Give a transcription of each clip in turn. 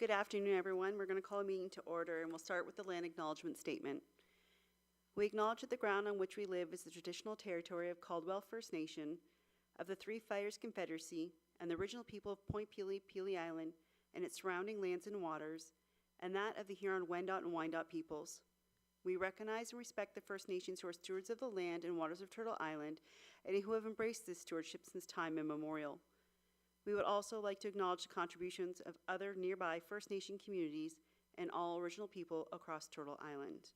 Good afternoon, everyone. We're going to call a meeting to order, and we'll start with the land acknowledgement statement. We acknowledge that the ground on which we live is the traditional territory of Caldwell First Nation, of the Three Fires Confederacy, and the original people of Point Pelee, Pelee Island, and its surrounding lands and waters, and that of the Huron-Wendat and Wyandot peoples. We recognize and respect the First Nations who are stewards of the land and waters of Turtle Island, and who have embraced this stewardship since time immemorial. We would also like to acknowledge the contributions of other nearby First Nation communities and all original people across Turtle Island.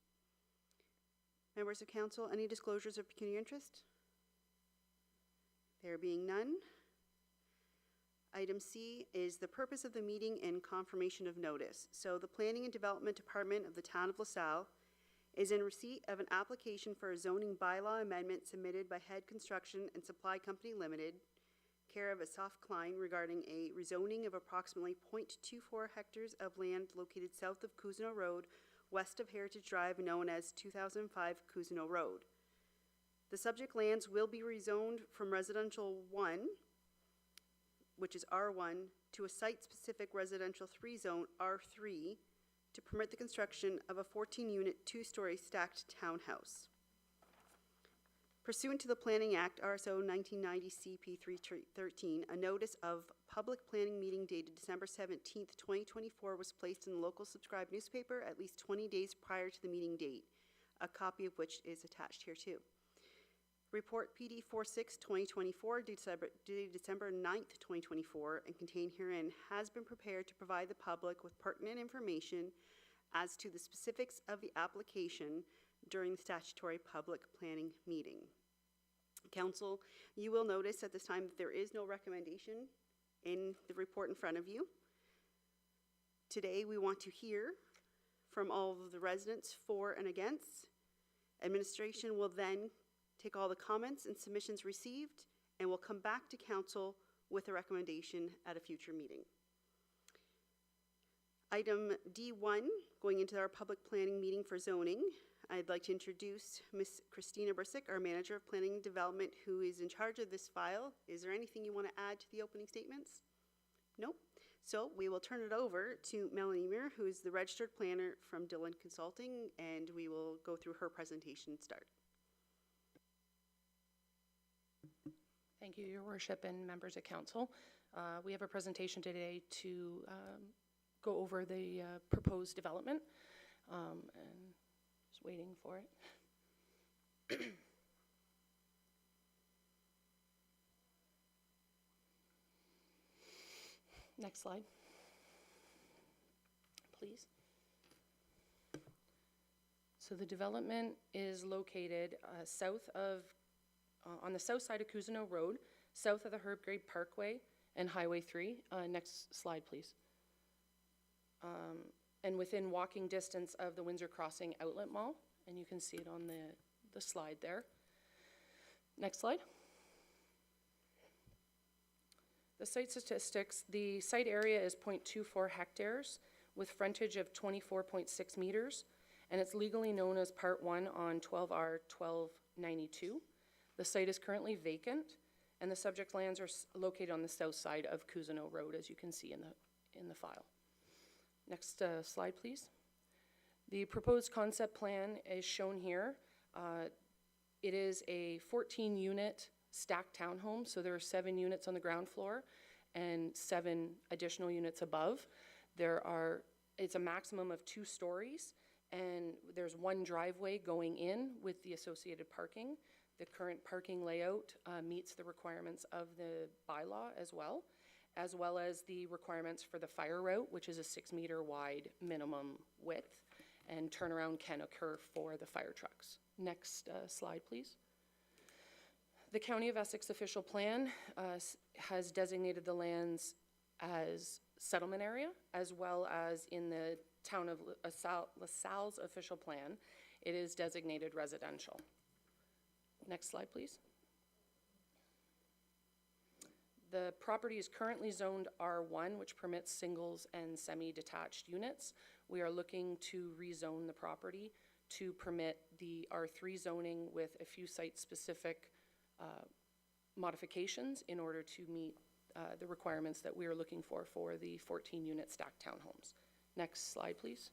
Members of Council, any disclosures of pecuniary interest? There being none. Item C is the purpose of the meeting and confirmation of notice. So the Planning and Development Department of the Town of LaSalle is in receipt of an application for a zoning bylaw amendment submitted by Head Construction and Supply Company Limited, care of Asaf Klein, regarding a rezoning of approximately 0.24 hectares of land located south of Cousineau Road, west of Heritage Drive, known as 2005 Cousineau Road. The subject lands will be rezoned from Residential 1, which is R1, to a site-specific Residential 3 zone, R3, to permit the construction of a 14-unit, 2-story stacked townhouse. Pursuant to the Planning Act, RSO 1990 CP 313, a notice of public planning meeting dated December 17, 2024 was placed in the local subscribed newspaper at least 20 days prior to the meeting date, a copy of which is attached here too. Report PD 46-2024, dated December 9th, 2024, and contained herein has been prepared to provide the public with pertinent information as to the specifics of the application during the statutory public planning meeting. Council, you will notice at this time that there is no recommendation in the report in front of you. Today we want to hear from all of the residents for and against. Administration will then take all the comments and submissions received and will come back to Council with a recommendation at a future meeting. Item D1, going into our public planning meeting for zoning, I'd like to introduce Ms. Christina Brisick, our Manager of Planning and Development, who is in charge of this file. Is there anything you want to add to the opening statements? Nope. So we will turn it over to Melanie Muir, who is the Registered Planner from Dillon Consulting, and we will go through her presentation and start. Thank you, Your Worship and members of Council. We have a presentation today to go over the proposed development, and just waiting for it. Next slide, please. So the development is located on the south side of Cousineau Road, south of the Herbgrave Parkway and Highway 3. Next slide, please. And within walking distance of the Windsor Crossing Outlet Mall, and you can see it on the slide there. Next slide. The site statistics, the site area is 0.24 hectares with frontage of 24.6 meters, and it's legally known as Part 1 on 12R 1292. The site is currently vacant, and the subject lands are located on the south side of Cousineau Road, as you can see in the file. Next slide, please. The proposed concept plan is shown here. It is a 14-unit stacked townhome, so there are 7 units on the ground floor and 7 additional units above. It's a maximum of 2 stories, and there's 1 driveway going in with the associated parking. The current parking layout meets the requirements of the bylaw as well as the requirements for the fire route, which is a 6-meter wide minimum width, and turnaround can occur for the fire trucks. Next slide, please. The County of Essex official plan has designated the lands as settlement area, as well as in the town of LaSalle's official plan, it is designated residential. Next slide, please. The property is currently zoned R1, which permits singles and semi-detached units. We are looking to rezone the property to permit the R3 zoning with a few site-specific modifications in order to meet the requirements that we are looking for the 14-unit stacked townhomes. Next slide, please.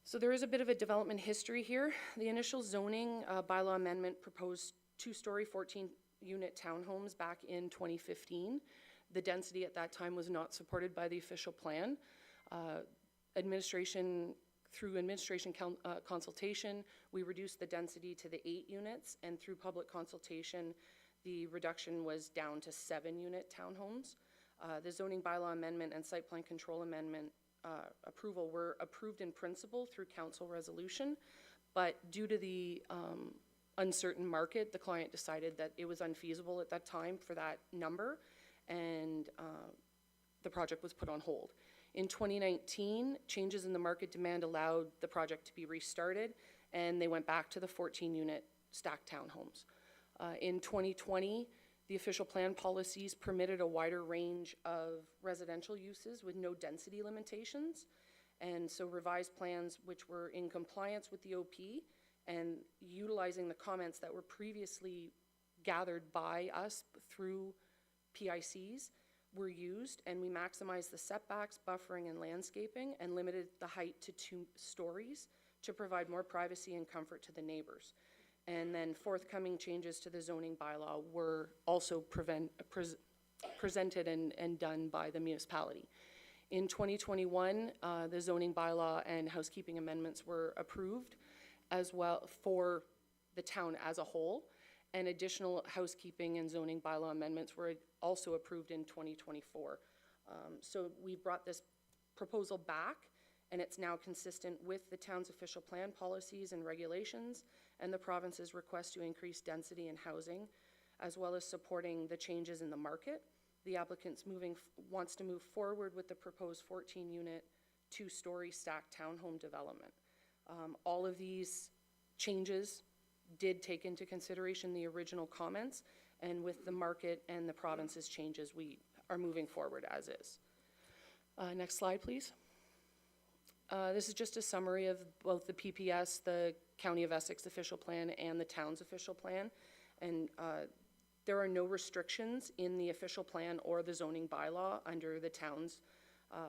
So there is a bit of a development history here. The initial zoning bylaw amendment proposed 2-story 14-unit townhomes back in 2015. The density at that time was not supported by the official plan. Through administration consultation, we reduced the density to the 8 units, and through public consultation, the reduction was down to 7-unit townhomes. The zoning bylaw amendment and site plan control amendment approval were approved in principle through council resolution, but due to the uncertain market, the client decided that it was unfeasible at that time for that number, and the project was put on hold. In 2019, changes in the market demand allowed the project to be restarted, and they went back to the 14-unit stacked townhomes. In 2020, the official plan policies permitted a wider range of residential uses with no density limitations, and so revised plans which were in compliance with the OP and utilizing the comments that were previously gathered by us through PICs were used, and we maximized the setbacks, buffering, and landscaping, and limited the height to 2 stories to provide more privacy and comfort to the neighbors. And then forthcoming changes to the zoning bylaw were also presented and done by the municipality. In 2021, the zoning bylaw and housekeeping amendments were approved as well for the town as a whole, and additional housekeeping and zoning bylaw amendments were also approved in 2024. So we brought this proposal back, and it's now consistent with the town's official plan policies and regulations and the province's request to increase density in housing, as well as supporting the changes in the market. The applicant wants to move forward with the proposed 14-unit, 2-story stacked townhome development. All of these changes did take into consideration the original comments, and with the market and the province's changes, we are moving forward as is. Next slide, please. This is just a summary of both the PPS, the County of Essex official plan, and the town's official plan. And there are no restrictions in the official plan or the zoning bylaw under the town's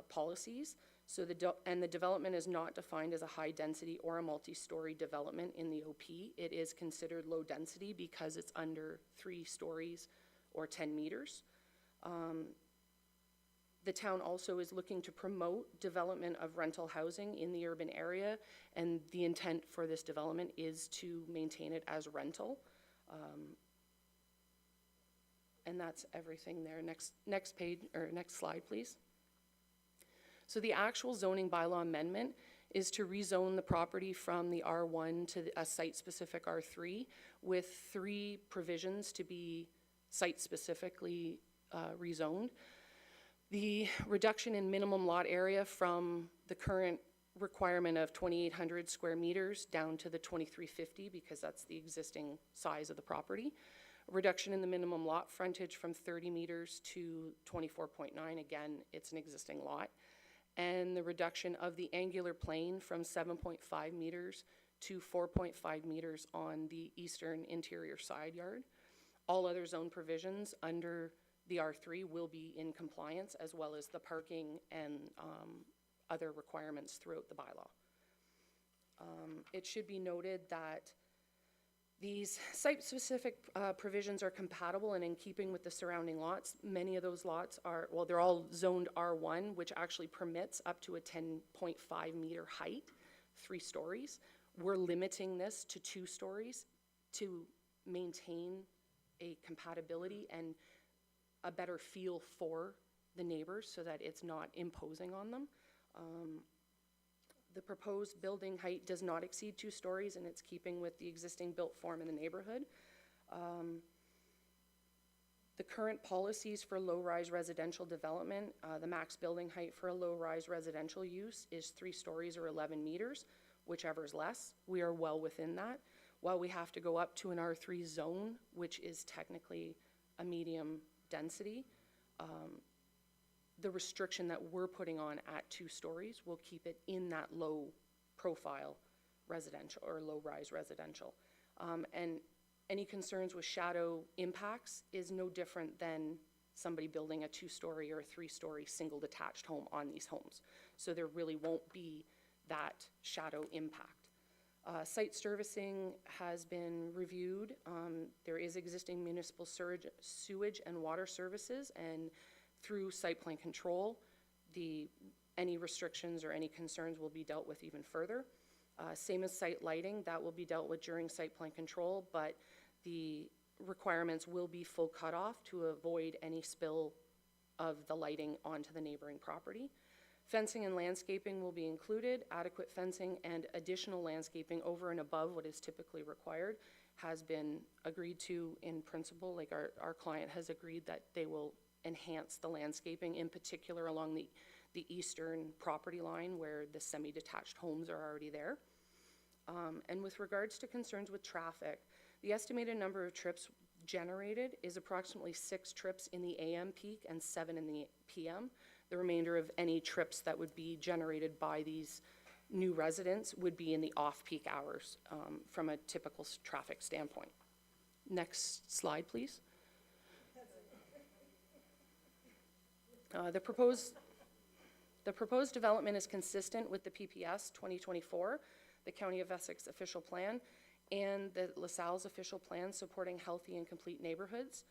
policies. So the development is not defined as a high density or a multi-story development in the OP. It is considered low density because it's under 3 stories or 10 meters. The town also is looking to promote development of rental housing in the urban area, and the intent for this development is to maintain it as rental. And that's everything there. Next page, or next slide, please. So the actual zoning bylaw amendment is to rezone the property from the R1 to a site-specific R3 with 3 provisions to be site-specifically rezoned. The reduction in minimum lot area from the current requirement of 2,800 square meters down to the 2,350, because that's the existing size of the property. A reduction in the minimum lot frontage from 30 meters to 24.9, again, it's an existing lot. And the reduction of the angular plane from 7.5 meters to 4.5 meters on the eastern interior side yard. All other zone provisions under the R3 will be in compliance, as well as the parking and other requirements throughout the bylaw. It should be noted that these site-specific provisions are compatible and in keeping with the surrounding lots. Many of those lots are, well, they're all zoned R1, which actually permits up to a 10.5 meter height, 3 stories. We're limiting this to 2 stories to maintain a compatibility and a better feel for the neighbors so that it's not imposing on them. The proposed building height does not exceed 2 stories, and it's keeping with the existing built form in the neighborhood. The current policies for low-rise residential development, the max building height for a low-rise residential use is 3 stories or 11 meters, whichever is less. We are well within that. While we have to go up to an R3 zone, which is technically a medium density, the restriction that we're putting on at 2 stories will keep it in that low profile residential or low rise residential. And any concerns with shadow impacts is no different than somebody building a 2-story or a 3-story single detached home on these homes. So there really won't be that shadow impact. Site servicing has been reviewed. There is existing municipal sewage and water services, and through site plan control, any restrictions or any concerns will be dealt with even further. Same as site lighting, that will be dealt with during site plan control, but the requirements will be full cutoff to avoid any spill of the lighting onto the neighboring property. Fencing and landscaping will be included. Adequate fencing and additional landscaping over and above what is typically required has been agreed to in principle. Like our client has agreed that they will enhance the landscaping, in particular along the eastern property line where the semi-detached homes are already there. And with regards to concerns with traffic, the estimated number of trips generated is approximately 6 trips in the AM peak and 7 in the PM. The remainder of any trips that would be generated by these new residents would be in the off-peak hours from a typical traffic standpoint. Next slide, please. The proposed development is consistent with the PPS 2024, the County of Essex official plan, and the LaSalle's official plan supporting healthy and complete neighborhoods.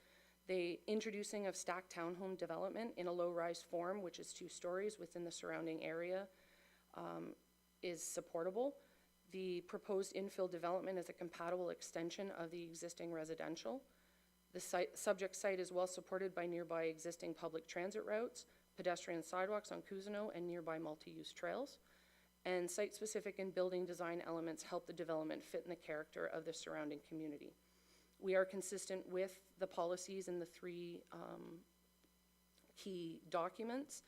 The introducing of stacked townhome development in a low-rise form, which is 2 stories within the surrounding area, is supportable. The proposed infill development is a compatible extension of the existing residential. The subject site is well supported by nearby existing public transit routes, pedestrian sidewalks on Cousineau, and nearby multi-use trails. And site-specific and building design elements help the development fit in the character of the surrounding community. We are consistent with the policies in the 3 key documents,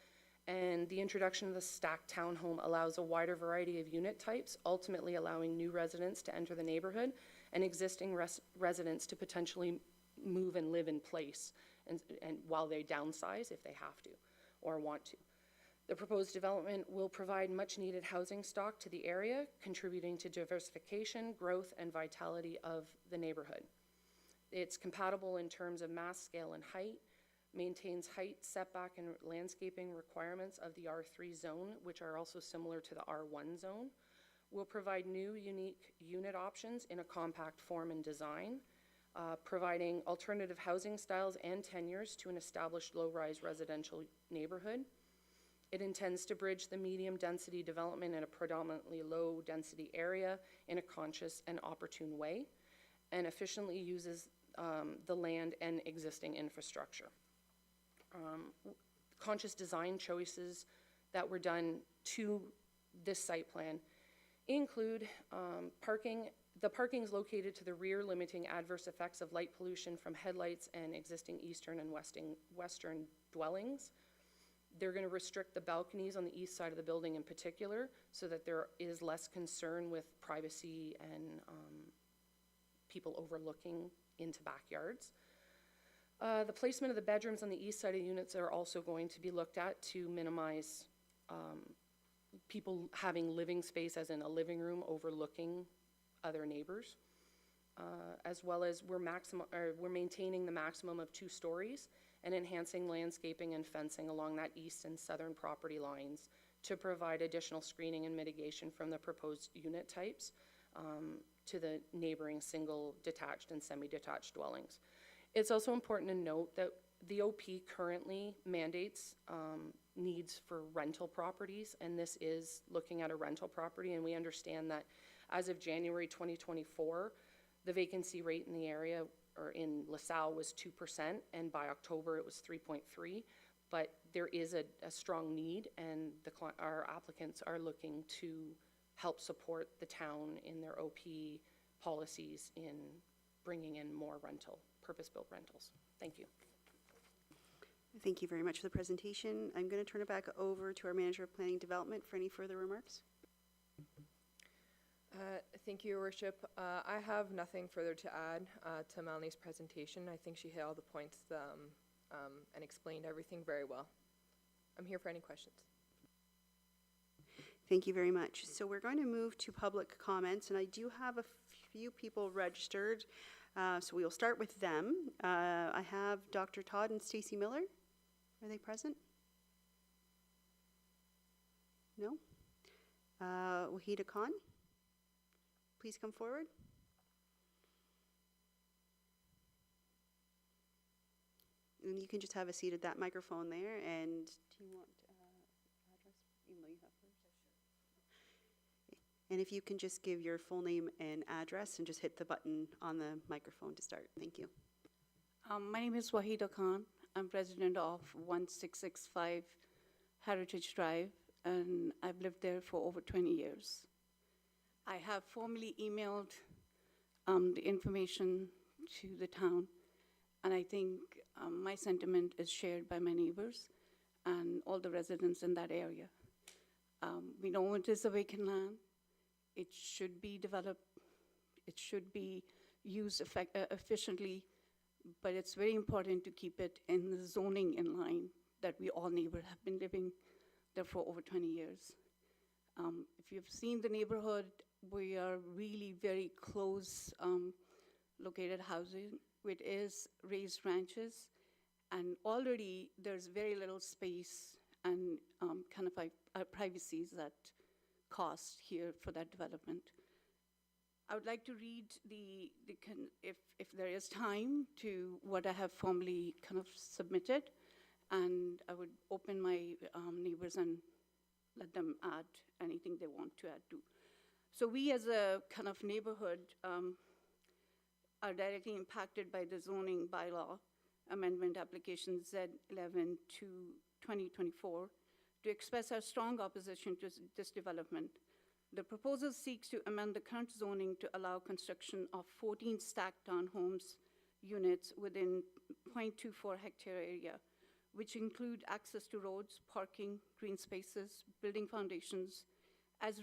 and the introduction of the stacked townhome allows a wider variety of unit types, ultimately allowing new residents to enter the neighborhood and existing residents to potentially move and live in place and while they downsize if they have to or want to. The proposed development will provide much needed housing stock to the area, contributing to diversification, growth, and vitality of the neighborhood. It's compatible in terms of mass, scale, and height, maintains height, setback, and landscaping requirements of the R3 zone, which are also similar to the R1 zone. Will provide new, unique unit options in a compact form and design, providing alternative housing styles and tenures to an established low-rise residential neighborhood. It intends to bridge the medium-density development in a predominantly low-density area in a conscious and opportune way, and efficiently uses the land and existing infrastructure. Conscious design choices that were done to this site plan include parking. The parking is located to the rear, limiting adverse effects of light pollution from headlights and existing eastern and western dwellings. They're going to restrict the balconies on the east side of the building in particular so that there is less concern with privacy and people overlooking into backyards. The placement of the bedrooms on the east side of the units are also going to be looked at to minimize people having living space, as in a living room overlooking other neighbors, as well as we're maintaining the maximum of 2 stories and enhancing landscaping and fencing along that east and southern property lines to provide additional screening and mitigation from the proposed unit types to the neighboring single detached and semi-detached dwellings. It's also important to note that the OP currently mandates needs for rental properties, and this is looking at a rental property, and we understand that as of January 2024, the vacancy rate in the area or in LaSalle was 2%, and by October it was 3.3%, but there is a strong need, and our applicants are looking to help support the town in their OP policies in bringing in more purpose-built rentals. Thank you. Thank you very much for the presentation. I'm going to turn it back over to our Manager of Planning Development for any further remarks. Thank you, Your Worship. I have nothing further to add to Melanie's presentation. I think she hit all the points and explained everything very well. I'm here for any questions. Thank you very much. So we're going to move to public comments, and I do have a few people registered. So we will start with them. I have Dr. Todd and Stacy Miller. Are they present? No? Wahida Khan, please come forward. And you can just have a seat at that microphone there. And do you want address, even though you have first? And if you can just give your full name and address and just hit the button on the microphone to start. Thank you. My name is Wahida Khan. I'm president of 1665 Heritage Drive, and I've lived there for over 20 years. I have formally emailed the information to the town, and I think my sentiment is shared by my neighbors and all the residents in that area. We know it is a vacant land. It should be developed. It should be used efficiently, but it's very important to keep it in the zoning in line that we all neighbors have been living there for over 20 years. If you've seen the neighborhood, we are really very close located housing. It is raised ranches, and already there's very little space and kind of privacies that cost here for that development. I would like to read if there is time, to what I have formally kind of submitted, and I would open my neighbors and let them add anything they want to add to. So we as a kind of neighborhood are directly impacted by the zoning bylaw amendment application Z11 to 2024 to express our strong opposition to this development. The proposal seeks to amend the current zoning to allow construction of 14 stacked townhomes units within 0.24 hectare area, which include access to roads, parking, green spaces, building foundations. As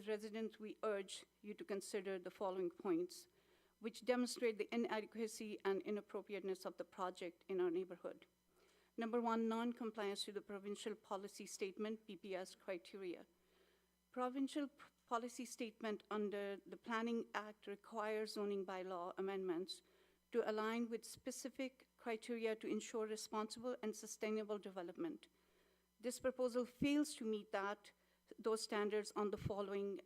residents, we urge you to consider the following points, which demonstrate the inadequacy and inappropriateness of the project in our neighborhood. Number one, non-compliance to the provincial policy statement, PPS criteria. Provincial policy statement under the Planning Act requires zoning bylaw amendments to align with specific criteria to ensure responsible and sustainable development. This proposal fails to meet those standards on the following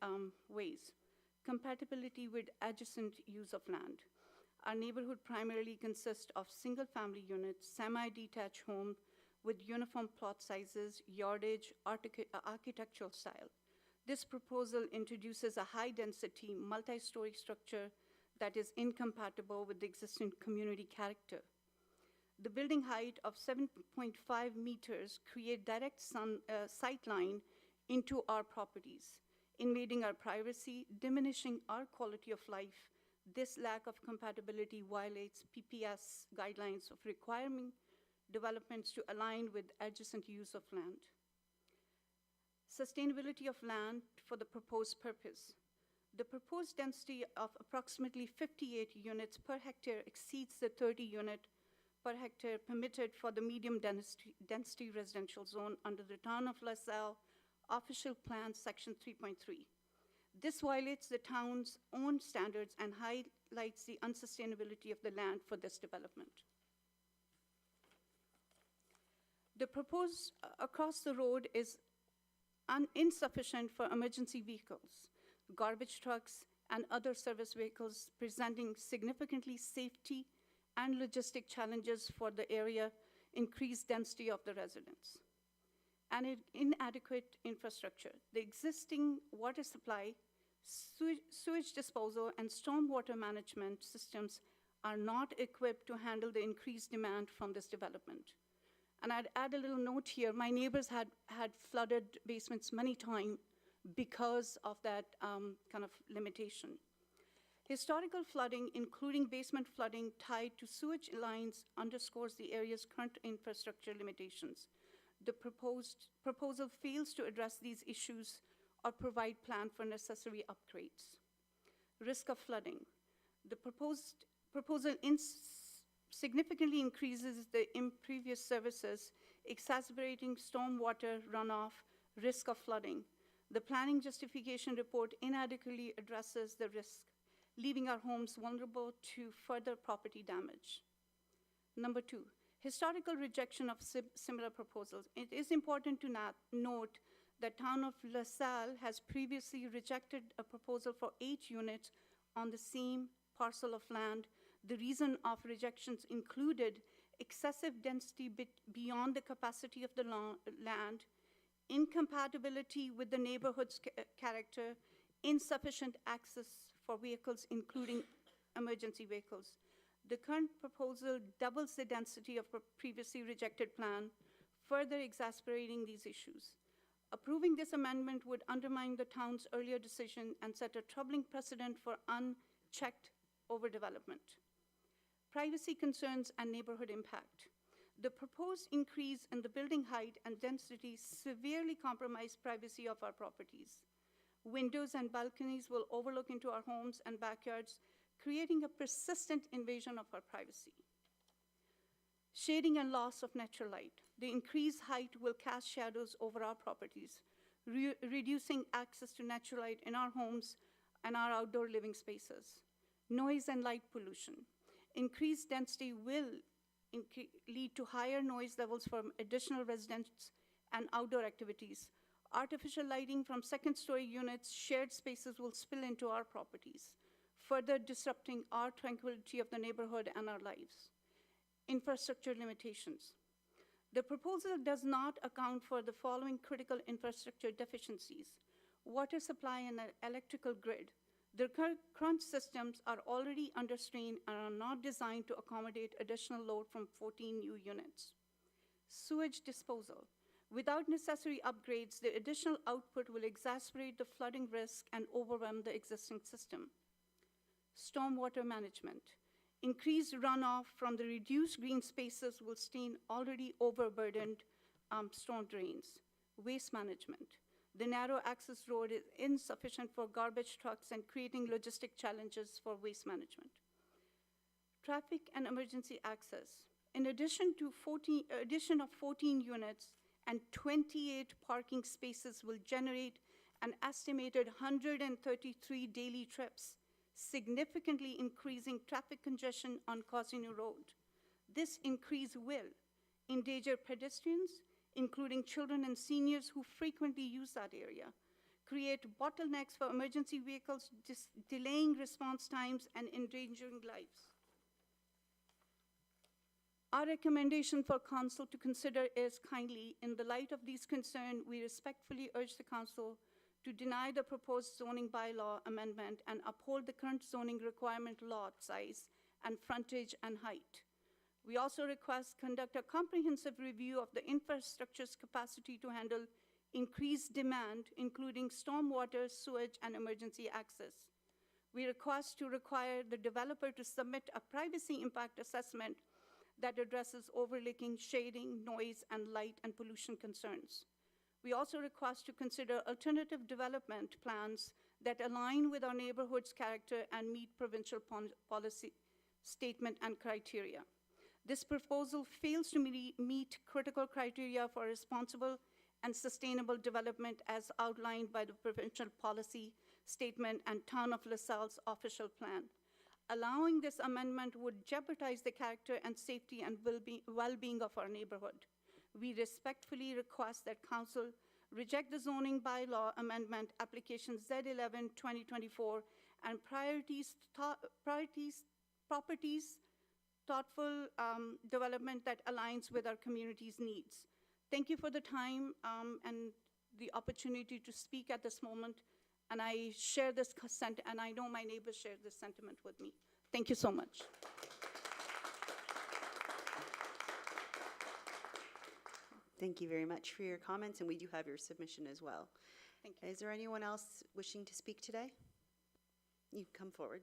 ways. Compatibility with adjacent use of land. Our neighborhood primarily consists of single-family units, semi-detached homes with uniform plot sizes, yardage, architectural style. This proposal introduces a high-density, multi-story structure that is incompatible with the existing community character. The building height of 7.5 meters create direct sight line into our properties, invading our privacy, diminishing our quality of life. This lack of compatibility violates PPS guidelines of requiring developments to align with adjacent use of land. Sustainability of land for the proposed purpose. The proposed density of approximately 58 units per hectare exceeds the 30 unit per hectare permitted for the medium density residential zone under the Town of LaSalle Official Plan Section 3.3. This violates the town's own standards and highlights the unsustainability of the land for this development. The proposed across the road is insufficient for emergency vehicles, garbage trucks, and other service vehicles, presenting significantly safety and logistic challenges for the area, increased density of the residents, and inadequate infrastructure. The existing water supply, sewage disposal, and stormwater management systems are not equipped to handle the increased demand from this development. And I'd add a little note here. My neighbors had flooded basements many times because of that kind of limitation. Historical flooding, including basement flooding tied to sewage lines, underscores the area's current infrastructure limitations. The proposal fails to address these issues or provide plan for necessary upgrades. Risk of flooding. The proposal significantly increases the impervious surfaces, exacerbating stormwater runoff, risk of flooding. The planning justification report inadequately addresses the risk. leaving our homes vulnerable to further property damage. Number two, historical rejection of similar proposals. It is important to note that Town of LaSalle has previously rejected a proposal for 8 units on the same parcel of land. The reason of rejections included excessive density beyond the capacity of the land, incompatibility with the neighborhood's character, insufficient access for vehicles, including emergency vehicles. The current proposal doubles the density of a previously rejected plan, further exacerbating these issues. Approving this amendment would undermine the town's earlier decision and set a troubling precedent for unchecked overdevelopment. Privacy concerns and neighborhood impact. The proposed increase in the building height and density severely compromise privacy of our properties. Windows and balconies will overlook into our homes and backyards, creating a persistent invasion of our privacy. Shading and loss of natural light. The increased height will cast shadows over our properties, reducing access to natural light in our homes and our outdoor living spaces. Noise and light pollution. Increased density will lead to higher noise levels from additional residents and outdoor activities. Artificial lighting from second-story units, shared spaces will spill into our properties, further disrupting our tranquility of the neighborhood and our lives. Infrastructure limitations. The proposal does not account for the following critical infrastructure deficiencies: water supply and an electrical grid. The current systems are already under strain and are not designed to accommodate additional load from 14 new units. Sewage disposal. Without necessary upgrades, the additional output will exacerbate the flooding risk and overwhelm the existing system. Stormwater management. Increased runoff from the reduced green spaces will stain already overburdened storm drains. Waste management. The narrow access road is insufficient for garbage trucks and creating logistic challenges for waste management. Traffic and emergency access. In addition to addition of 14 units and 28 parking spaces will generate an estimated 133 daily trips, significantly increasing traffic congestion on Casino Road. This increase will endanger pedestrians, including children and seniors who frequently use that area, create bottlenecks for emergency vehicles, delaying response times and endangering lives. Our recommendation for council to consider is kindly, in the light of these concerns, we respectfully urge the council to deny the proposed zoning bylaw amendment and uphold the current zoning requirement lot size and frontage and height. We also request conduct a comprehensive review of the infrastructure's capacity to handle increased demand, including stormwater, sewage, and emergency access. We request to require the developer to submit a privacy impact assessment that addresses overlooking, shading, noise, and light and pollution concerns. We also request to consider alternative development plans that align with our neighborhood's character and meet provincial policy statement and criteria. This proposal fails to meet critical criteria for responsible and sustainable development as outlined by the provincial policy statement and Town of LaSalle's official plan. Allowing this amendment would jeopardize the character and safety and well-being of our neighborhood. We respectfully request that council reject the zoning bylaw amendment application Z11-2024 and properties thoughtful development that aligns with our community's needs. Thank you for the time and the opportunity to speak at this moment. And I share this consent, and I know my neighbors share this sentiment with me. Thank you so much. Thank you very much for your comments, and we do have your submission as well. Thank you. Is there anyone else wishing to speak today? You come forward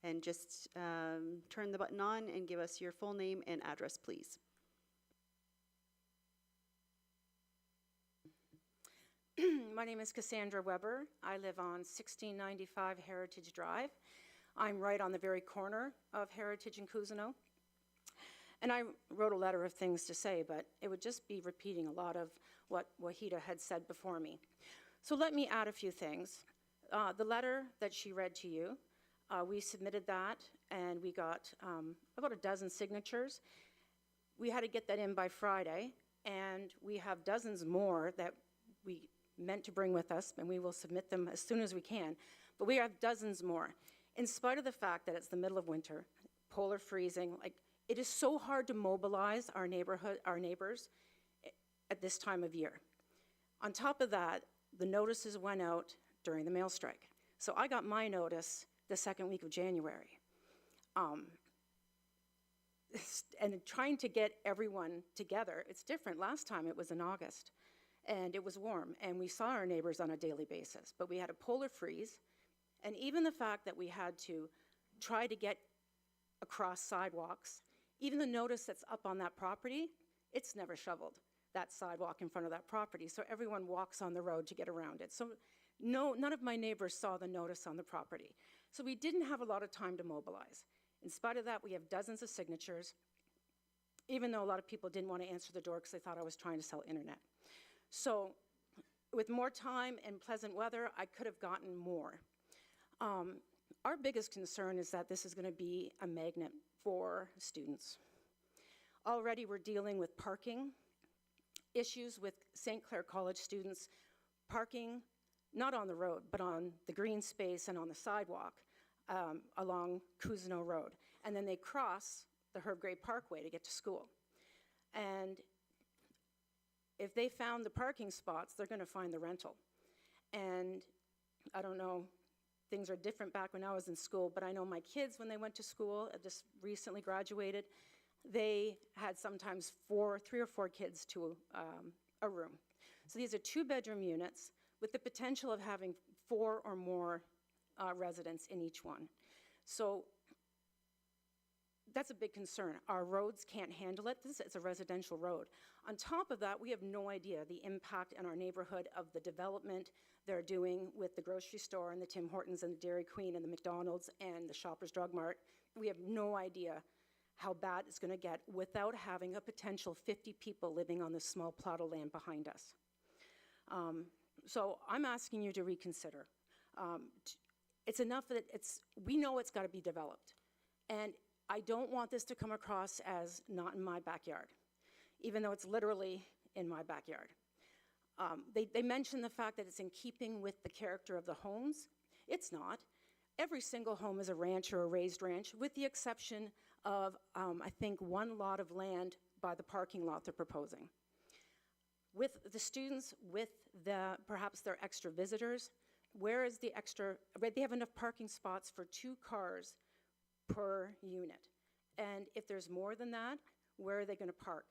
and just turn the button on and give us your full name and address, please. My name is Cassandra Weber. I live on 1695 Heritage Drive. I'm right on the very corner of Heritage and Cousineau. And I wrote a letter of things to say, but it would just be repeating a lot of what Wahida had said before me. So let me add a few things. The letter that she read to you We submitted that, and we got about a dozen signatures. We had to get that in by Friday, and we have dozens more that we meant to bring with us, and we will submit them as soon as we can. But we have dozens more. In spite of the fact that it's the middle of winter, polar freezing, like, it is so hard to mobilize our neighbors at this time of year. On top of that, the notices went out during the mail strike. So I got my notice the second week of January. And trying to get everyone together, it's different. Last time it was in August, and it was warm, and we saw our neighbors on a daily basis. But we had a polar freeze, and even the fact that we had to try to get across sidewalks, even the notice that's up on that property, it's never shoveled, that sidewalk in front of that property. So everyone walks on the road to get around it. So none of my neighbors saw the notice on the property. So we didn't have a lot of time to mobilize. In spite of that, we have dozens of signatures, even though a lot of people didn't want to answer the door because they thought I was trying to sell internet. So with more time and pleasant weather, I could have gotten more. Our biggest concern is that this is going to be a magnet for students. Already we're dealing with parking issues with St. Clair College students parking not on the road, but on the green space and on the sidewalk along Cousineau Road. And then they cross the Herb Gray Parkway to get to school. And if they found the parking spots, they're going to find the rental. And I don't know, things are different back when I was in school, but I know my kids, when they went to school, just recently graduated, they had sometimes 3 or 4 kids to a room. So these are 2-bedroom units with the potential of having 4 or more residents in each one. So that's a big concern. Our roads can't handle it. It's a residential road. On top of that, we have no idea the impact in our neighborhood of the development they're doing with the grocery store and the Tim Hortons and the Dairy Queen and the McDonald's and the Shoppers Drug Mart. We have no idea how bad it's going to get without having a potential 50 people living on this small plot of land behind us. So I'm asking you to reconsider. It's enough that we know it's got to be developed. And I don't want this to come across as not in my backyard, even though it's literally in my backyard. They mention the fact that it's in keeping with the character of the homes. It's not. Every single home is a ranch or a raised ranch, with the exception of, I think, 1 lot of land by the parking lot they're proposing. With the students, with perhaps their extra visitors, where is the extra? They have enough parking spots for 2 cars per unit. And if there's more than that, where are they going to park?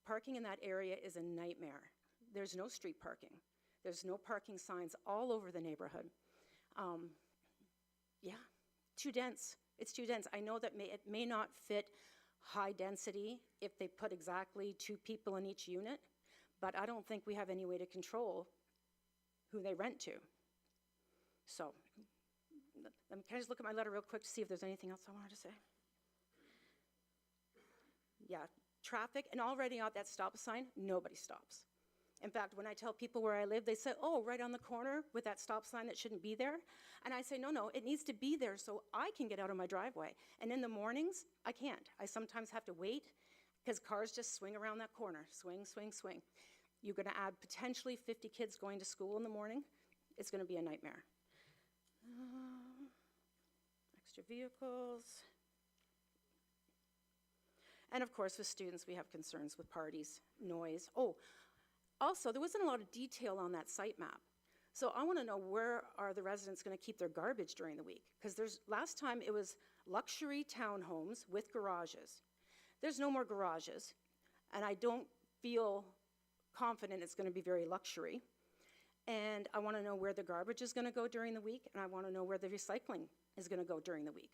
Parking in that area is a nightmare. There's no street parking. There's no parking signs all over the neighborhood. Yeah, too dense. It's too dense. I know that it may not fit high density if they put exactly 2 people in each unit, but I don't think we have any way to control who they rent to. So, can I just look at my letter real quick to see if there's anything else I wanted to say? Yeah, traffic, and already at that stop sign, nobody stops. In fact, when I tell people where I live, they say, oh, right on the corner with that stop sign that shouldn't be there. And I say, no, it needs to be there so I can get out of my driveway. And in the mornings, I can't. I sometimes have to wait because cars just swing around that corner. Swing, swing, swing. You're going to add potentially 50 kids going to school in the morning. It's going to be a nightmare. Extra vehicles. And of course, with students, we have concerns with parties, noise. Oh, also, there wasn't a lot of detail on that site map. So I want to know, where are the residents going to keep their garbage during the week? Because last time it was luxury townhomes with garages. There's no more garages, and I don't feel confident it's going to be very luxury. And I want to know where the garbage is going to go during the week, and I want to know where the recycling is going to go during the week,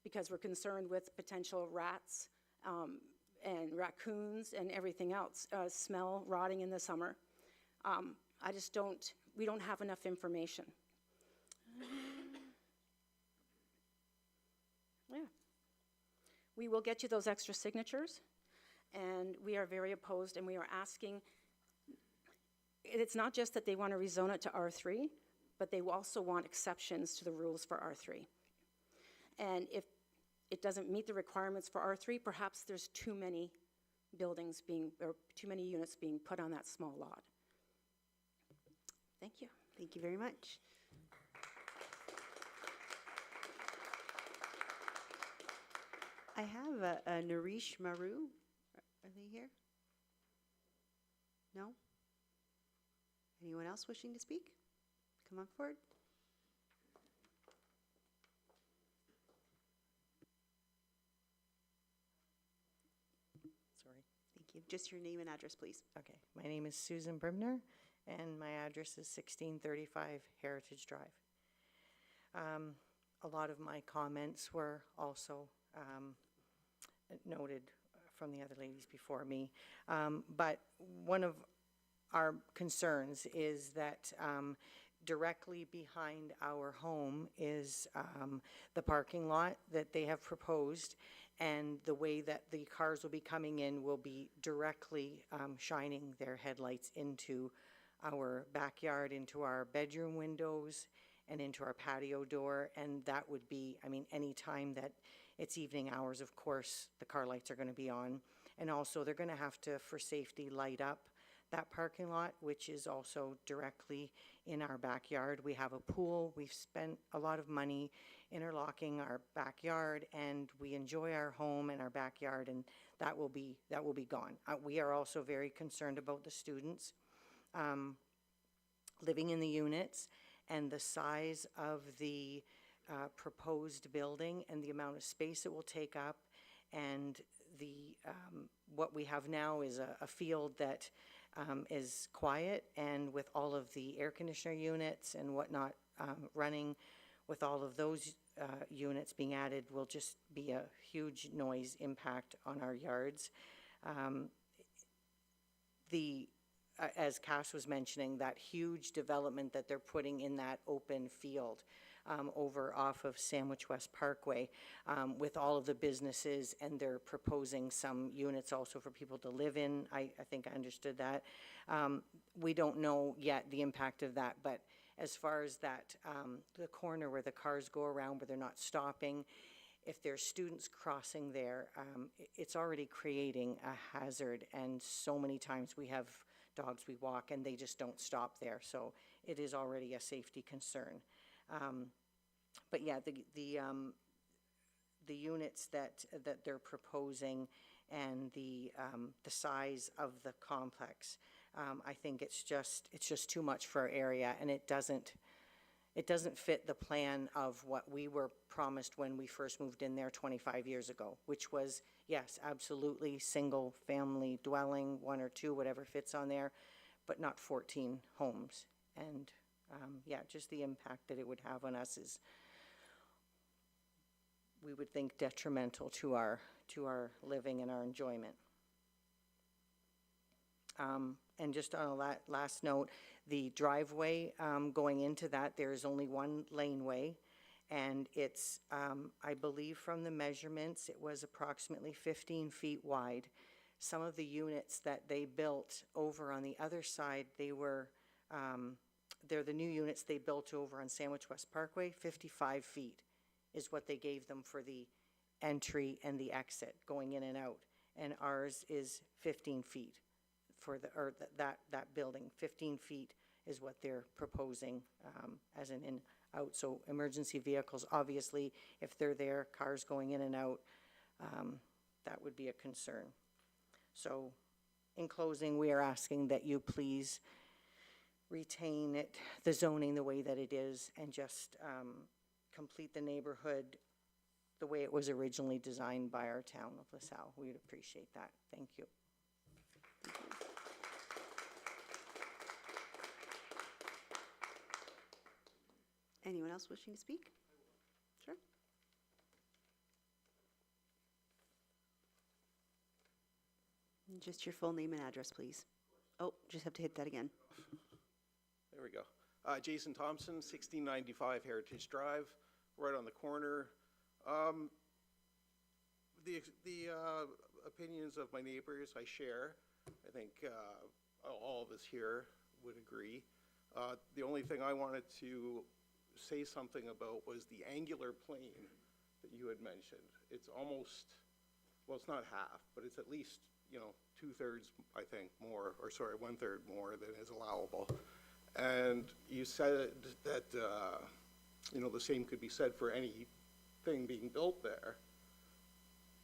because we're concerned with potential rats and raccoons and everything else, smell, rotting in the summer. We don't have enough information. Yeah. We will get you those extra signatures, and we are very opposed, and we are asking, it's not just that they want to rezone it to R3, but they also want exceptions to the rules for R3. And if it doesn't meet the requirements for R3, perhaps there's too many buildings being, or too many units being put on that small lot. Thank you. Thank you very much. I have a Nareesh Maru. Are they here? No? Anyone else wishing to speak? Come on forward. Sorry. Thank you. Just your name and address, please. Okay. My name is Susan Brimner, and my address is 1635 Heritage Drive. A lot of my comments were also noted from the other ladies before me. But one of our concerns is that directly behind our home is the parking lot that they have proposed, and the way that the cars will be coming in will be directly shining their headlights into our backyard, into our bedroom windows, and into our patio door. And that would be, I mean, any time that it's evening hours, of course, the car lights are going to be on. And also, they're going to have to, for safety, light up that parking lot, which is also directly in our backyard. We have a pool. We've spent a lot of money interlocking our backyard, and we enjoy our home and our backyard, and that will be gone. We are also very concerned about the students living in the units, and the size of the proposed building and the amount of space it will take up. And the what we have now is a field that is quiet, and with all of the air conditioner units and whatnot running, with all of those units being added, will just be a huge noise impact on our yards. As Cass was mentioning, that huge development that they're putting in that open field over off of Sandwich West Parkway, with all of the businesses, and they're proposing some units also for people to live in. I think I understood that. We don't know yet the impact of that, but as far as that, the corner where the cars go around, where they're not stopping, if there's students crossing there, it's already creating a hazard. And so many times we have dogs we walk, and they just don't stop there. So it is already a safety concern. But yeah, the units that they're proposing, and the size of the complex, I think it's just too much for our area, and it doesn't fit the plan of what we were promised when we first moved in there 25 years ago, which was, yes, absolutely single family dwelling, 1 or 2, whatever fits on there, but not 14 homes. And yeah, just the impact that it would have on us is, we would think, detrimental to our living and our enjoyment. And just on a last note, the driveway going into that, there is only one laneway, and it's, I believe from the measurements, it was approximately 15 feet wide. Some of the units that they built over on the other side, they're the new units they built over on Sandwich West Parkway. 55 feet is what they gave them for the entry and the exit going in and out, and ours is 15 feet for that building. 15 feet is what they're proposing as an in-out. So emergency vehicles, obviously, if they're there, cars going in and out, that would be a concern. So in closing, we are asking that you please retain the zoning the way that it is, and just complete the neighborhood the way it was originally designed by our town of LaSalle. We would appreciate that. Thank you. Anyone else wishing to speak? Sure. And just your full name and address, please. Oh, just have to hit that again. There we go. Jason Thompson, 1695 Heritage Drive, right on the corner. The opinions of my neighbors I share. I think all of us here would agree. The only thing I wanted to say something about was the angular plane that you had mentioned, it's almost, well, it's not half, but it's at least, you know, 2/3, I think, more, or sorry, 1/3 more than is allowable. And you said that, you know, the same could be said for anything being built there.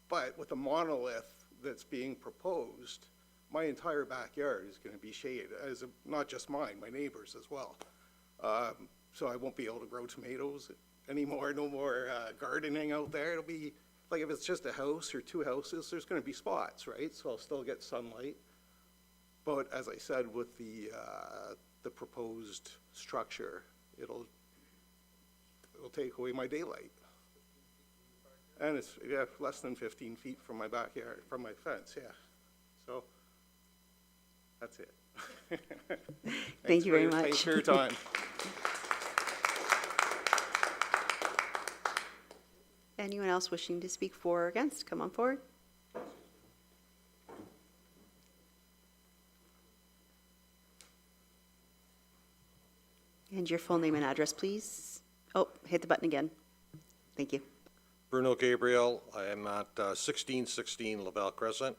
But with the monolith that's being proposed, my entire backyard is going to be shaded, not just mine, my neighbors as well. So I won't be able to grow tomatoes anymore, no more gardening out there. It'll be, like if it's just a house or two houses, there's going to be spots, right? So I'll still get sunlight. But as I said, with the proposed structure, it'll take away my daylight. And it's, yeah, less than 15 feet from my backyard, from my fence, yeah. So, that's it. Thank you very much. Thanks for your time. Anyone else wishing to speak for or against, come on forward. And your full name and address, please. Oh, hit the button again. Thank you. Bruno Gabriel. I am at 1616 LaBelle Crescent.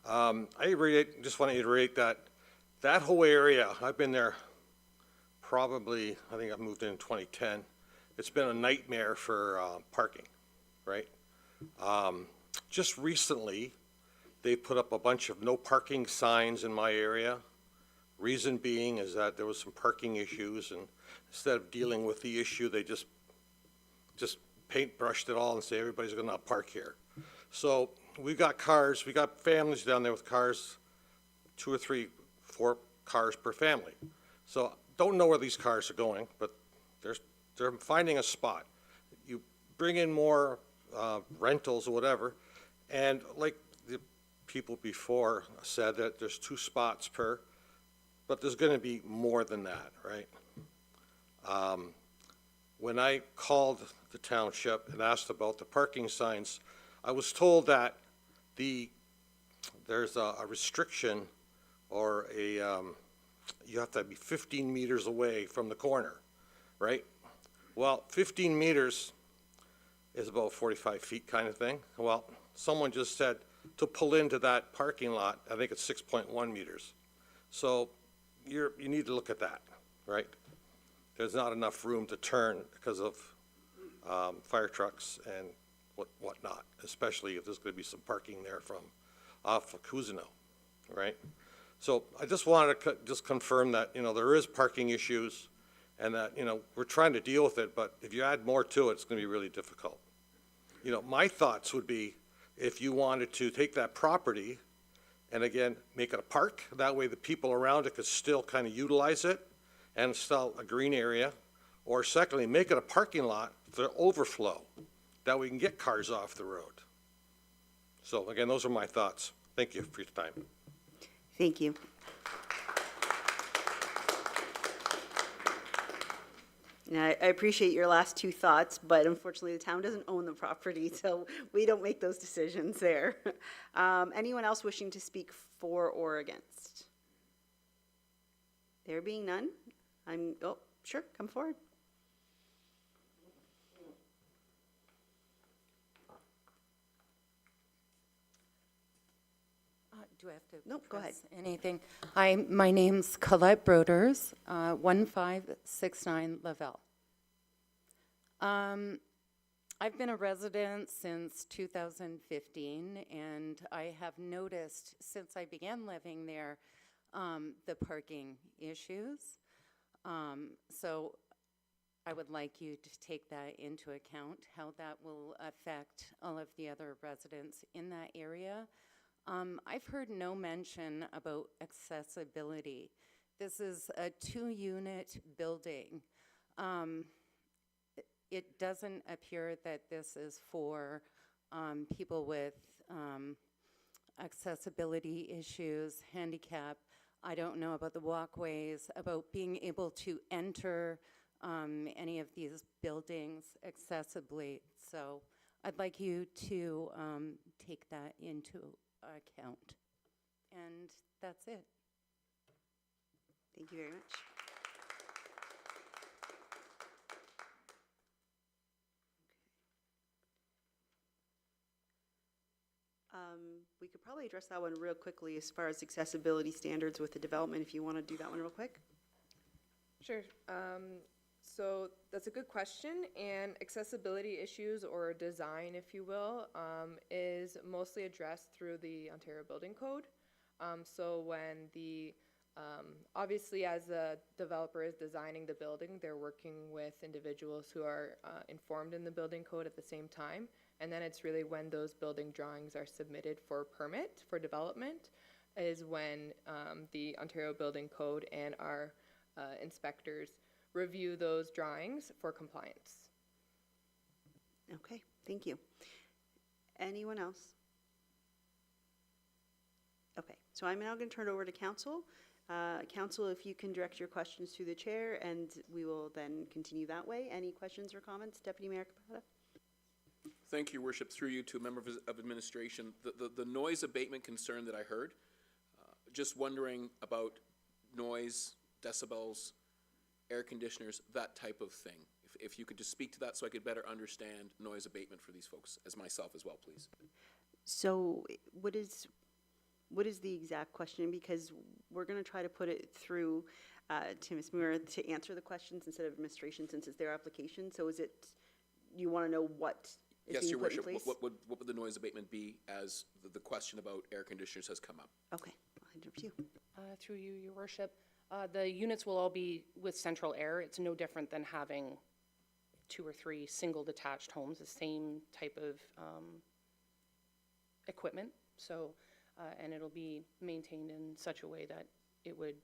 Just want to iterate that that whole area, I've been there probably, I think I moved in 2010. It's been a nightmare for parking, right? Just recently, they put up a bunch of no parking signs in my area. Reason being is that there was some parking issues, and instead of dealing with the issue, they just paintbrushed it all and say everybody's going to park here. So we got cars, we got families down there with cars, 2 or 3, 4 cars per family. So don't know where these cars are going, but they're finding a spot. You bring in more rentals or whatever, and like the people before said that there's 2 spots per, but there's going to be more than that, right? When I called the township and asked about the parking signs, I was told that there's a restriction, or you have to be 15 meters away from the corner, right? Well, 15 meters is about 45 feet kind of thing. Well, someone just said to pull into that parking lot, I think it's 6.1 meters. So you need to look at that, right? There's not enough room to turn because of fire trucks and whatnot, especially if there's going to be some parking there from off of Cousineau, right? So I just wanted to just confirm that, you know, there is parking issues and that, you know, we're trying to deal with it, but if you add more to it, it's going to be really difficult. You know, my thoughts would be if you wanted to take that property and again, make it a park, that way the people around it could still kind of utilize it and install a green area, or secondly, make it a parking lot for overflow, that we can get cars off the road. So again, those are my thoughts. Thank you for your time. Thank you. And I appreciate your last 2 thoughts, but unfortunately, the town doesn't own the property, so we don't make those decisions there. Anyone else wishing to speak for or against? There being none, oh, sure, come forward. Do I have to? Nope, go ahead. press Anything? Hi, my name's Colette Broders, 1569 Lavelle. I've been a resident since 2015, and I have noticed since I began living there the parking issues. So I would like you to take that into account, how that will affect all of the other residents in that area. I've heard no mention about accessibility. This is a 2-unit building. It doesn't appear that this is for people with accessibility issues, handicap. I don't know about the walkways, about being able to enter any of these buildings accessibly. So I'd like you to take that into account. And that's it. Thank you very much. we could probably address that one real quickly as far as accessibility standards with the development, if you want to do that one real quick. Sure. So that's a good question, and accessibility issues, or design, if you will, is mostly addressed through the Ontario Building Code. So when obviously as the developer is designing the building, they're working with individuals who are informed in the building code at the same time. And then it's really when those building drawings are submitted for permit for development is when the Ontario Building Code and our inspectors review those drawings for compliance. Okay, thank you. Anyone else? Okay, so I'm now going to turn it over to council. Council, if you can direct your questions through the chair, and we will then continue that way. Any questions or comments? Deputy Mayor Capata? Thank you, Your Worship. Through you to a member of administration. The noise abatement concern that I heard, just wondering about noise, decibels, air conditioners, that type of thing. If you could just speak to that so I could better understand noise abatement for these folks, as myself as well, please. So what is the exact question? Because we're going to try to put it through to Ms. Muir to answer the questions instead of administration, since it's their application. So is it, you want to know what is Yes, being Your put in Worship. place? What would the noise abatement be as the question about air conditioners has come up? Okay, I'll hand it over to you. Through you, Your Worship. The units will all be with central air. It's no different than having 2 or 3 single detached homes, the same type of equipment. So, and it'll be maintained in such a way that it would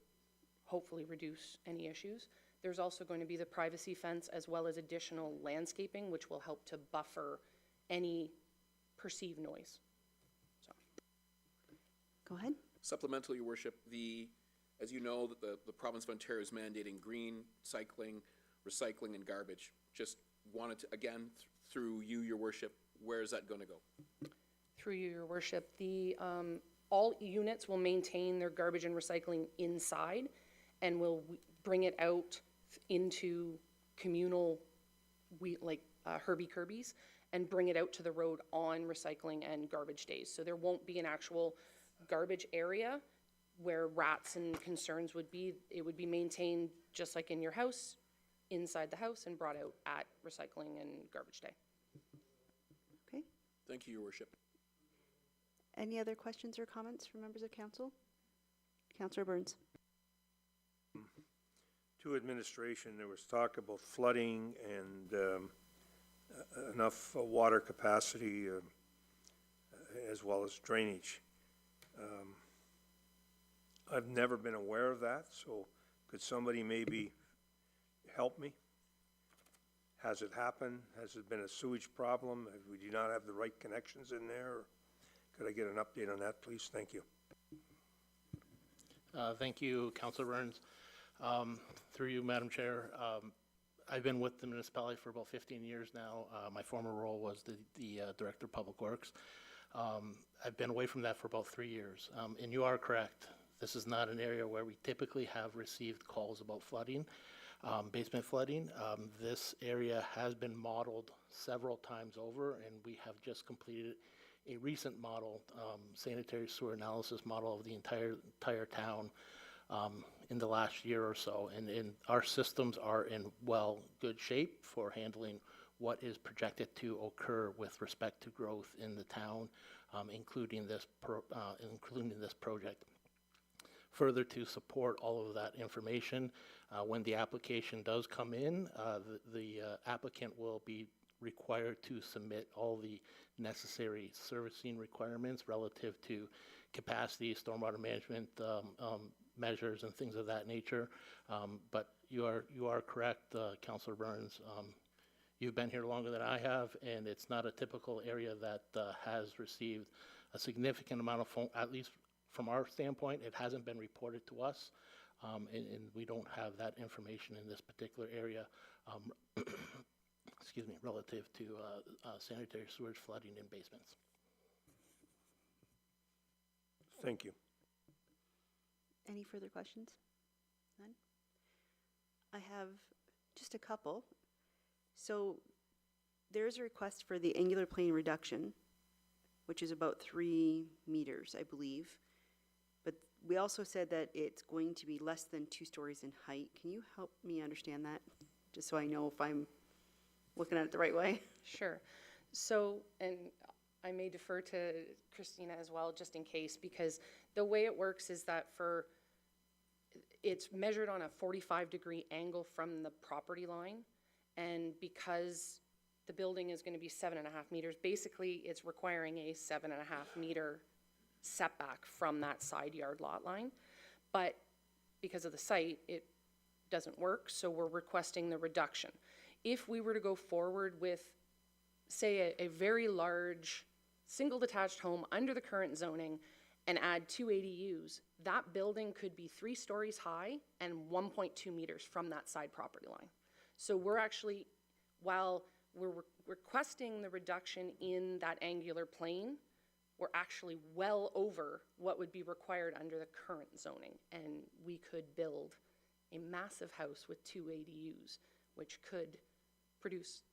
hopefully reduce any issues. There's also going to be the privacy fence as well as additional landscaping, which will help to buffer any perceived noise. So. Go ahead. Supplemental, Your Worship, as you know, the province of Ontario is mandating green cycling, recycling, and garbage. Just wanted to, again, through you, Your Worship, where is that going to go? Through you, Your Worship, all units will maintain their garbage and recycling inside and will bring it out into communal, Herbie Kirby's, and bring it out to the road on recycling and garbage days. So there won't be an actual garbage area where rats and concerns would be. It would be maintained just like in your house, inside the house, and brought out at recycling and garbage day. Okay. Thank you, Your Worship. Any other questions or comments from members of council? Councillor Burns. To administration, there was talk about flooding and enough water capacity as well as drainage. I've never been aware of that, so could somebody maybe help me? Has it happened? Has it been a sewage problem? We do not have the right connections in there? Could I get an update on that, please? Thank you. Thank you, Councilor Burns. Through you, Madam Chair, I've been with the municipality for about 15 years now. My former role was the Director of Public Works. I've been away from that for about 3 years. And you are correct. This is not an area where we typically have received calls about flooding, basement flooding. This area has been modeled several times over, and we have just completed a recent model, sanitary sewer analysis model of the entire town in the last year or so. And our systems are in good shape for handling what is projected to occur with respect to growth in the town, including this project. Further, to support all of that information, when the application does come in, the applicant will be required to submit all the necessary servicing requirements relative to capacity, stormwater management measures, and things of that nature. But you are correct, Councillor Burns. You've been here longer than I have, and it's not a typical area that has received a significant amount of phone, at least from our standpoint. It hasn't been reported to us, and we don't have that information in this particular area. Excuse me, relative to sanitary sewage flooding in basements. Thank you. Any further questions? None? I have just a couple. So there's a request for the angular plane reduction which is about 3 meters, I believe. But we also said that it's going to be less than 2 stories in height. Can you help me understand that? Just so I know if I'm looking at it the right way. Sure. So, and I may defer to Christina as well, just in case, because the way it works is that it's measured on a 45-degree angle from the property line. And because the building is going to be 7.5 meters, basically it's requiring a 7.5 meter setback from that side yard lot line. But because of the site, it doesn't work, so we're requesting the reduction. If we were to go forward with, say, a very large single detached home under the current zoning and add 2 ADUs, that building could be 3 stories high and 1.2 meters from that side property line. So we're actually, while we're requesting the reduction in that angular plane, we're actually well over what would be required under the current zoning. And we could build a massive house with 2 ADUs, which could produce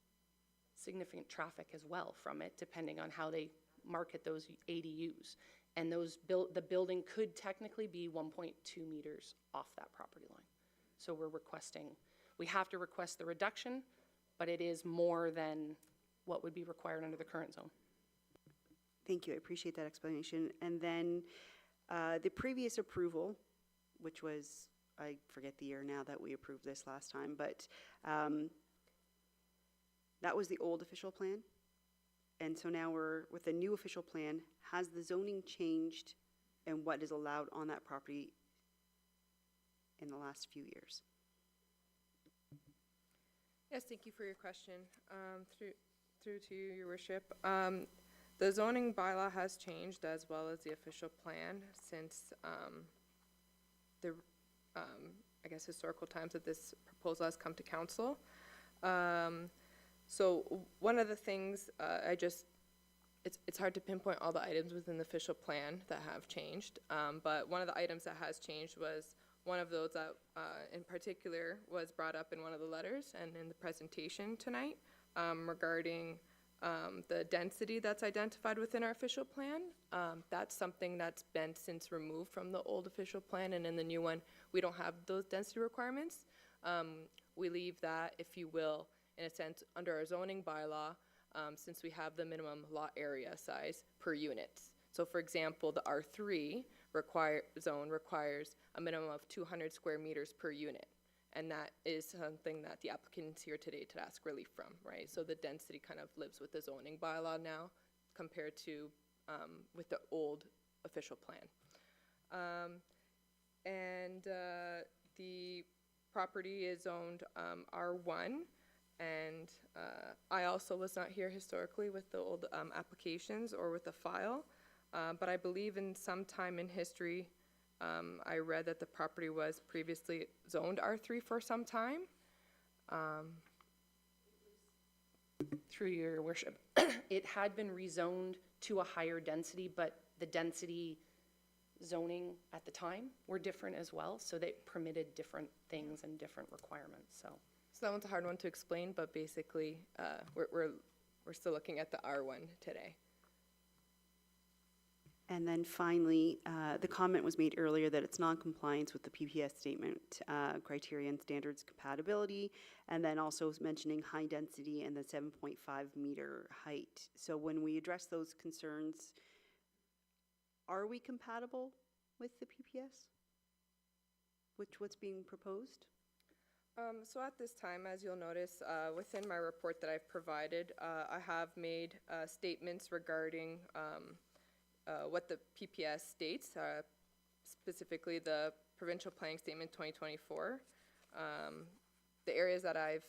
significant traffic as well from it, depending on how they market those ADUs. And the building could technically be 1.2 meters off that property line. So we have to request the reduction, but it is more than what would be required under the current zone. Thank you, I appreciate that explanation. And then the previous approval, which was, I forget the year now that we approved this last time, but that was the old official plan. And so now we're with the new official plan. Has the zoning changed and what is allowed on that property in the last few years? Yes, thank you for your question. Through to you, Your Worship. The zoning bylaw has changed as well as the official plan since the, I guess, historical times that this proposal has come to council. So one of the things it's hard to pinpoint all the items within the official plan that have changed, but one of the items that has changed was one of those that in particular was brought up in one of the letters and in the presentation tonight regarding the density that's identified within our official plan. That's something that's been since removed from the old official plan, and in the new one, we don't have those density requirements. We leave that, if you will, in a sense, under our zoning bylaw, since we have the minimum lot area size per unit. So for example, the R3 zone requires a minimum of 200 square meters per unit. And that is something that the applicant is here today to ask relief from, right? So the density kind of lives with the zoning bylaw now compared to with the old official plan. The property is zoned R1, and I also was not here historically with the old applications or with the file, but I believe in some time in history I read that the property was previously zoned R3 for some time. Through your worship, it had been rezoned to a higher density, but the density zoning at the time were different as well, so they permitted different things and different requirements. So that one's a hard one to explain, but basically we're still looking at the R1 today. And then finally, the comment was made earlier that it's non-compliance with the PPS statement criteria and standards compatibility, and then also mentioning high density and the 7.5 meter height. So when we address those concerns, are we compatible with the PPS? What's being proposed? So at this time, as you'll notice, within my report that I've provided, I have made statements regarding what the PPS states, specifically the Provincial Planning Statement 2024. The areas that I've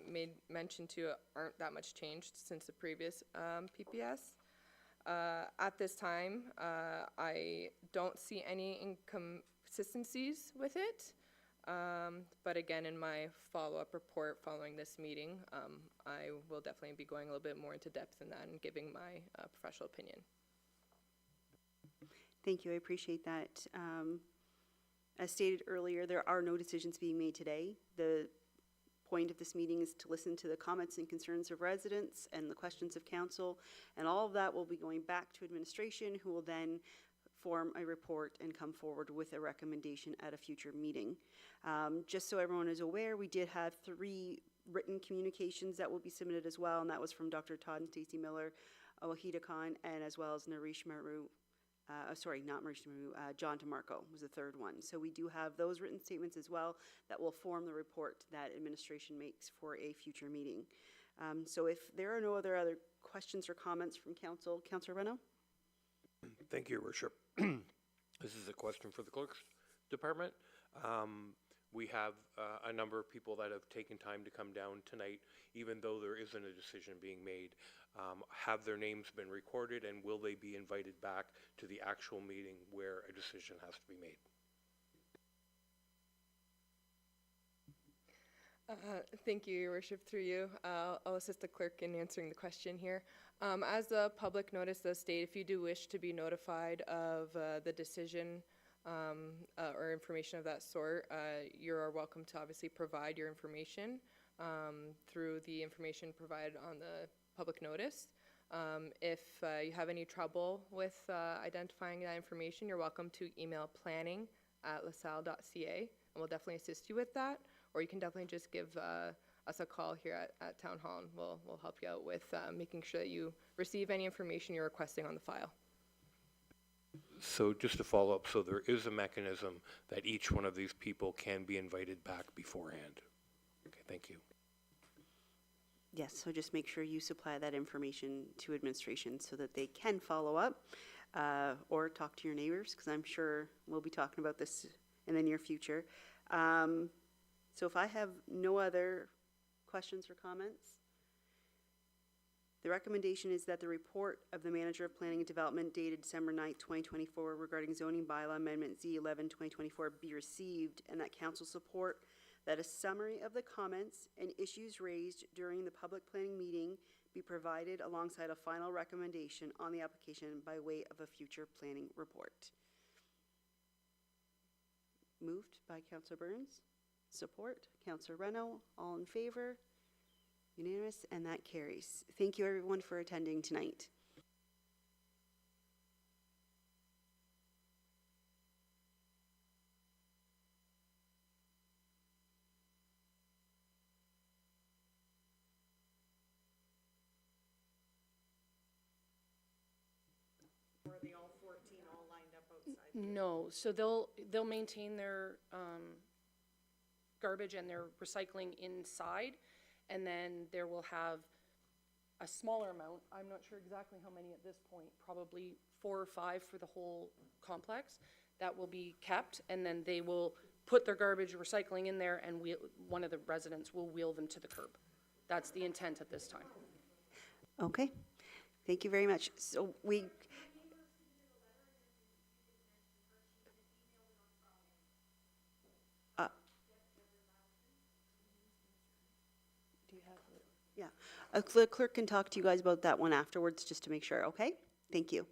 made mention to aren't that much changed since the previous PPS. At this time, I don't see any inconsistencies with it. But again, in my follow-up report following this meeting, I will definitely be going a little bit more into depth in that and giving my professional opinion. Thank you, I appreciate that. As stated earlier, there are no decisions being made today. The point of this meeting is to listen to the comments and concerns of residents and the questions of council, and all of that will be going back to administration, who will then form a report and come forward with a recommendation at a future meeting. Just so everyone is aware, we did have 3 written communications that will be submitted as well, and that was from Dr. Todd and Stacy Miller, Wahida Khan, and as well as Naresh Maru. Not Maurice Maru, John DeMarco was the 3rd one. So we do have those written statements as well that will form the report that administration makes for a future meeting. So if there are no other questions or comments from council, Councillor Reno? Thank you, Your Worship. This is a question for the Clerk's Department. We have a number of people that have taken time to come down tonight, even though there isn't a decision being made. Have their names been recorded, and will they be invited back to the actual meeting where a decision has to be made? Thank you, Your Worship. Through you, I'll assist the clerk in answering the question here. As the public notice does state, if you do wish to be notified of the decision or information of that sort, you are welcome to obviously provide your information through the information provided on the public notice. If you have any trouble with identifying that information, you're welcome to email planning@lasalle.ca, and we'll definitely assist you with that. Or you can definitely just give us a call here at Town Hall, and we'll help you out with making sure that you receive any information you're requesting on the file. So just to follow up, so there is a mechanism that each one of these people can be invited back beforehand. Okay, thank you. Yes, so just make sure you supply that information to administration so that they can follow up or talk to your neighbors, because I'm sure we'll be talking about this in the near future. So if I have no other questions or comments, the recommendation is that the report of the Manager of Planning and Development dated December 9th, 2024 regarding zoning bylaw amendment Z11 2024 be received, and that council support that a summary of the comments and issues raised during the public planning meeting be provided alongside a final recommendation on the application by way of a future planning report. Moved by Councillor Burns. Support, Councillor Reno. All in favor? Unanimous, and that carries. Thank you, everyone, for attending tonight. Or are they all 14 all lined up outside? No, so they'll maintain their garbage and their recycling inside, and then there will have a smaller amount. I'm not sure exactly how many at this point, probably 4 or 5 for the whole complex, that will be kept, and then they will put their garbage recycling in there, and one of the residents will wheel them to the curb. That's the intent at this time. Okay, thank you very much. So we. Do you have? Yeah, a clerk can talk to you guys about that one afterwards, just to make sure. Okay, thank you.